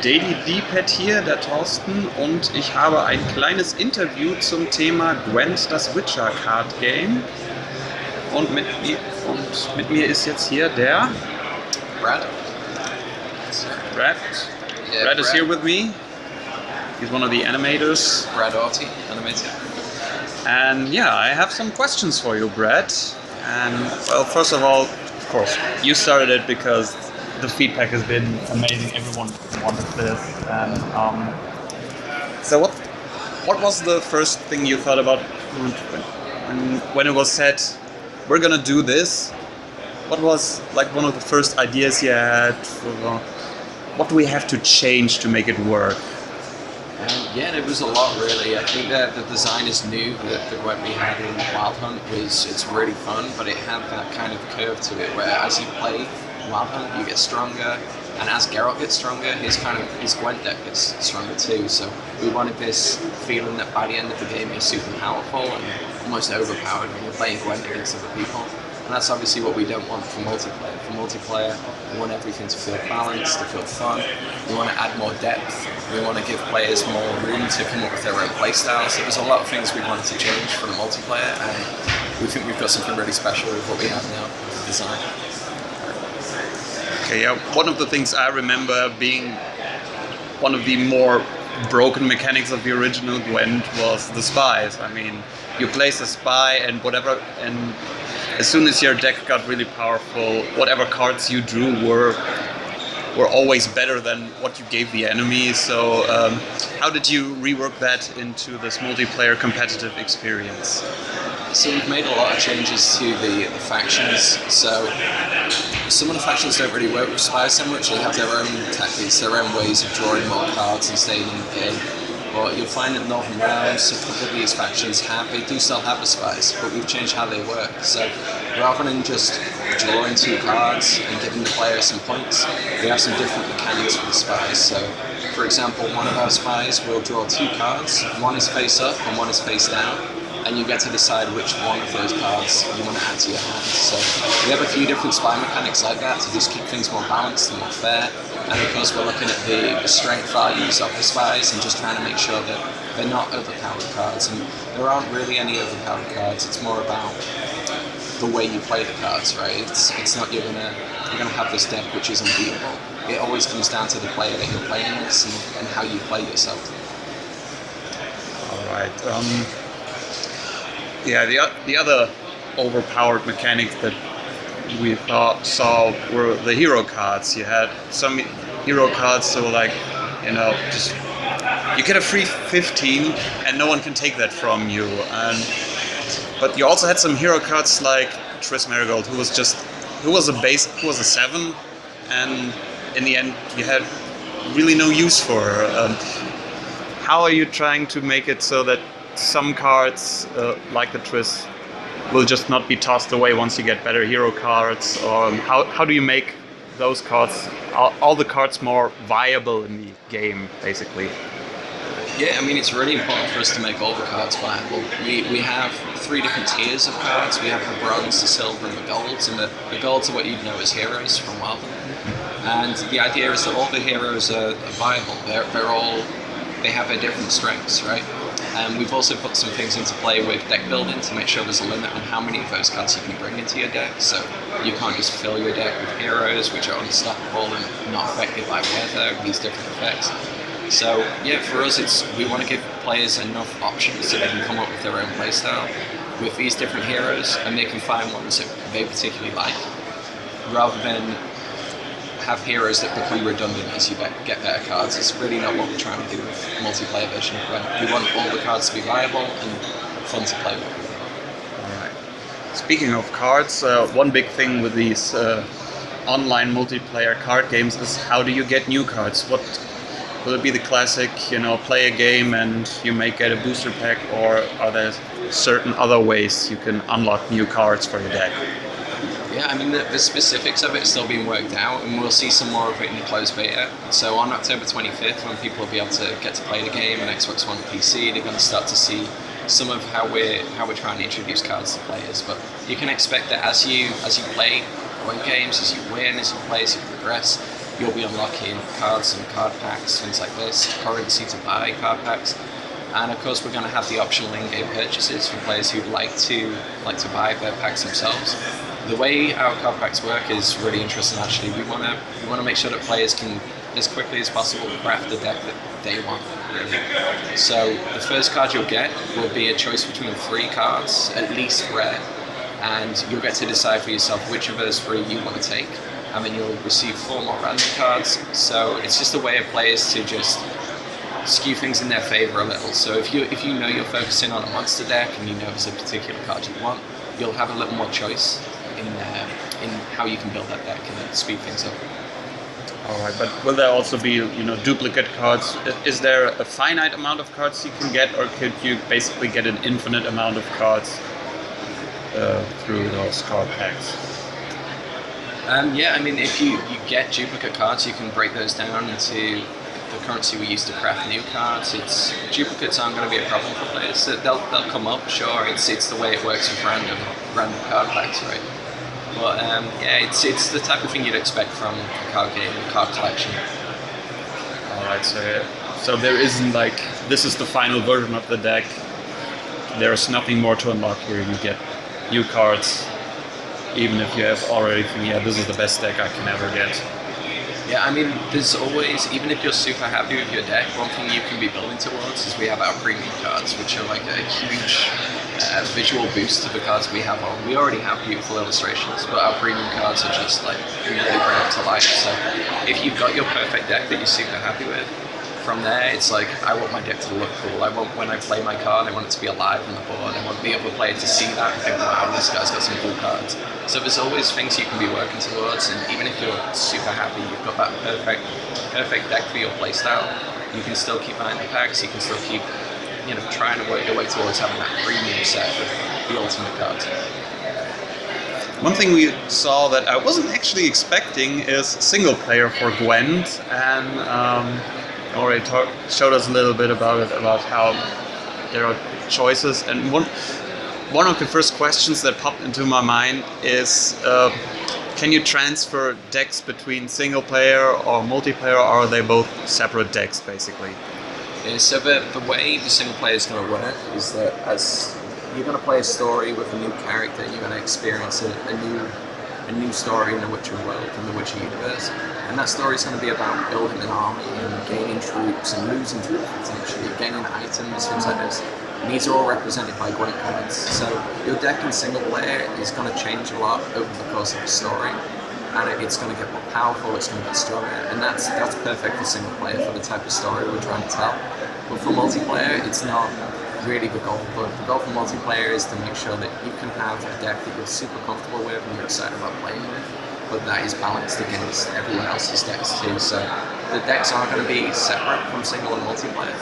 Daily D-Pad hier, der Thorsten, und ich habe ein kleines Interview zum Thema Gwent, das Witcher Card Game. Und mit mir ist jetzt hier der Brad. Brad. Yeah, Brad is here with me. He's one of the animators. Brad Auty, Animator. And yeah, I have some questions for you, Brad. And well, first of all, of course, you started it because the feedback has been amazing. Everyone wanted this. And so what was the first thing you thought about when it was said, we're gonna do this? What was like one of the first ideas you had? What do we have to change to make it work? Yeah, there was a lot really. I think that the design is new. The Gwent we had in Wild Hunt it's really fun, but it had that kind of curve to it where as you play Wild Hunt, you get stronger, and as Geralt gets stronger, his Gwent deck gets stronger too. So we wanted this feeling that by the end of the game you're super powerful and almost overpowered when you're playing Gwent against other people. And that's obviously what we don't want for multiplayer. For multiplayer, we want everything to feel balanced, to feel fun. We want to add more depth. We want to give players more room to come up with their own playstyles. So there's a lot of things we wanted to change for the multiplayer, and we think we've got something really special with what we have now with the design. Okay, yeah. One of the things I remember being one of the more broken mechanics of the original Gwent was the spies. I mean, you place a spy and whatever, and as soon as your deck got really powerful, whatever cards you drew were always better than what you gave the enemy. So how did you rework that into this multiplayer competitive experience? So we've made a lot of changes to the factions. So some of the factions don't really work with spies so much. They have their own tactics, their own ways of drawing more cards and staying in the game. But you'll find that Northern Realms, a couple of these factions they do still have the spies, but we've changed how they work. So rather than just drawing two cards and giving the player some points, we have some different mechanics for the spies. So for example, one of our spies will draw two cards, one is face up and one is face down, and you get to decide which one of those cards you want to add to your hand. So we have a few different spy mechanics like that to just keep things more balanced and more fair. And of course we're looking at the strength values of the spies and just trying to make sure that they're not overpowered cards. And there aren't really any overpowered cards. It's more about the way you play the cards, right? It's not you're gonna have this deck which is unbeatable. It always comes down to the player that you're playing against and how you play yourself. All right. Yeah, the other overpowered mechanics that we saw were the hero cards. You had some hero cards, so like, you know, just you get a free 15 and no one can take that from you. But you also had some hero cards like Triss Marigold, who was a 7, and in the end you had really no use for her. How are you trying to make it so that some cards like the Triss will just not be tossed away once you get better hero cards? Or how do you make those cards, all the cards, more viable in the game, basically? Yeah, I mean, it's really important for us to make all the cards viable. We have 3 different tiers of cards. We have the bronze, the silver, and the golds. And the golds are what you'd know as heroes from Wild Hunt. And the idea is that all the heroes are viable. They have their different strengths, right? And we've also put some things into play with deck building to make sure there's a limit on how many of those cards you can bring into your deck. So you can't just fill your deck with heroes which are unstoppable and not affected by weather, these different effects. So yeah, for us we want to give players enough options so they can come up with their own playstyle with these different heroes, and they can find ones that they particularly like, rather than have heroes that become redundant as you get better cards. It's really not what we're trying to do with a multiplayer version of Gwent. We want all the cards to be viable and fun to play with. Alright. Speaking of cards, one big thing with these online multiplayer card games is how do you get new cards? What will it be, the classic, you know, play a game and you may get a booster pack, or are there certain other ways you can unlock new cards for your deck? Yeah, I mean, the specifics of it are still being worked out, and we'll see some more of it in the closed beta. So on October 25th, when people will be able to get to play the game on Xbox One and PC, they're going to start to see some of how we're trying to introduce cards to players. But you can expect that as you play Gwent games, as you win, as you play, as you progress, you'll be unlocking cards and card packs, things like this, currency to buy card packs. And of course, we're going to have the optional in-game purchases for players who'd like to buy their packs themselves. The way our card packs work is really interesting. Actually, we want to make sure that players can, as quickly as possible, craft the deck that they want. Really. So the first card you'll get will be a choice between 3 cards, at least rare, and you'll get to decide for yourself which of those 3 you want to take. And then you'll receive 4 more random cards. So it's just a way of players to just skew things in their favor a little. So if you know you're focusing on a monster deck and you know there's a particular card you want, you'll have a little more choice in how you can build that deck and speed things up. Alright, but will there also be, duplicate cards? Is there a finite amount of cards you can get, or could you basically get an infinite amount of cards through those card packs? Yeah, I mean, if you get duplicate cards, you can break those down into the currency we use to craft new cards. Duplicates aren't going to be a problem for players. They'll come up, sure. It's the way it works with random card packs, right? But yeah, it's the type of thing you'd expect from a card game, a card collection. Alright, so there isn't like, this is the final version of the deck. There's nothing more to unlock here. You get new cards, even if you have already think, yeah, this is the best deck I can ever get. Yeah, I mean, there's always, even if you're super happy with your deck, one thing you can be building towards is we have our premium cards, which are like a huge visual boost to the cards we have on. We already have beautiful illustrations, but our premium cards are just like, we really bring it to life. So if you've got your perfect deck that you're super happy with, from there, it's like, I want my deck to look cool. I want, when I play my card, I want it to be alive on the board. I want the other player to see that and think, wow, this guy's got some cool cards. So there's always things you can be working towards, and even if you're super happy, you've got that perfect deck for your playstyle, you can still keep buying the packs, you can still keep, trying to work your way towards having that premium set of the ultimate cards. One thing we saw that I wasn't actually expecting is single player for Gwent, and already showed us a little bit about it, about how there are choices. And one of the first questions that popped into my mind is, can you transfer decks between single player or multiplayer, or are they both separate decks basically? Yeah, so the way the single player is going to work is that as you're going to play a story with a new character, you're going to experience a new story in the Witcher world, in the Witcher universe. And that story is going to be about building an army and gaining troops and losing troops potentially, gaining items, things like this. And these are all represented by Gwent cards. So your deck in single player is going to change a lot over the course of the story. And it's going to get more powerful, it's going to get stronger. And that's perfect for single player, for the type of story we're trying to tell. But for multiplayer, it's not really the goal. But the goal for multiplayer is to make sure that you can have a deck that you're super comfortable with and you're excited about playing with, but that is balanced against everyone else's decks too. So the decks are going to be separate from single and multiplayer.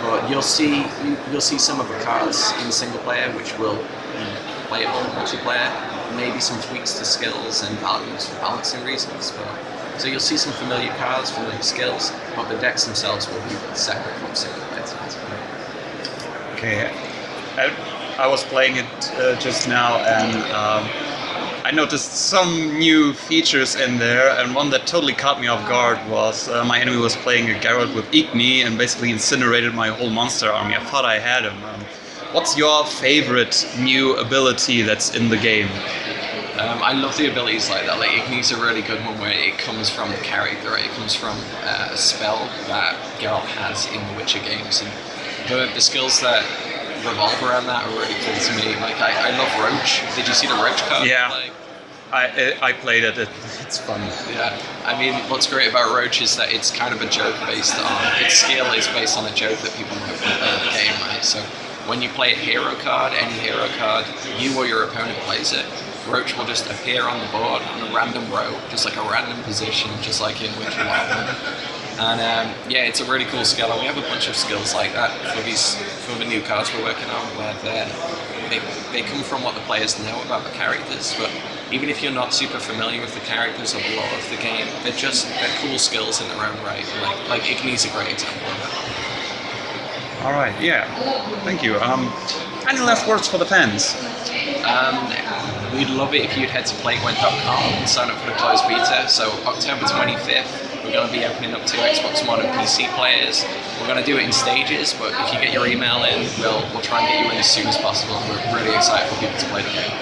But you'll see some of the cards in single player which will be playable in multiplayer. Maybe some tweaks to skills and values for balancing reasons. So you'll see some familiar cards, familiar skills, but the decks themselves will be separate from single player to multiplayer. Okay, I was playing it just now, and I noticed some new features in there, and one that totally caught me off guard was my enemy was playing a Geralt with Igni and basically incinerated my whole monster army. I thought I had him. What's your favorite new ability that's in the game? I love the abilities like that. Like Igni's a really good one where it comes from the character, right? It comes from a spell that Geralt has in the Witcher games, and the skills that revolve around that are really cool to me. Like I love Roach. Did you see the Roach card? Yeah, I played it. It's fun. Yeah, I mean, what's great about Roach is that it's kind of a joke based on, its skill is based on a joke that people know from the game, right? So when you play a hero card, any hero card, you or your opponent plays it, Roach will just appear on the board on a random row, just like a random position, just like in Witcher 1. And yeah, it's a really cool skill, and we have a bunch of skills like that for the new cards we're working on, where they come from what the players know about the characters, but even if you're not super familiar with the characters or the lore of the game, they're cool skills in their own right. Like Igni's a great example of that. All right, yeah, thank you. Any last words for the fans? We'd love it if you'd head to playgwent.com and sign up for the closed beta. So October 25th, we're going to be opening up to Xbox One and PC players. We're going to do it in stages, but if you get your email in, we'll try and get you in as soon as possible. We're really excited for people to play the game.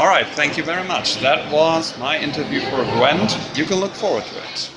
All right, thank you very much. That was my interview for Gwent. You can look forward to it.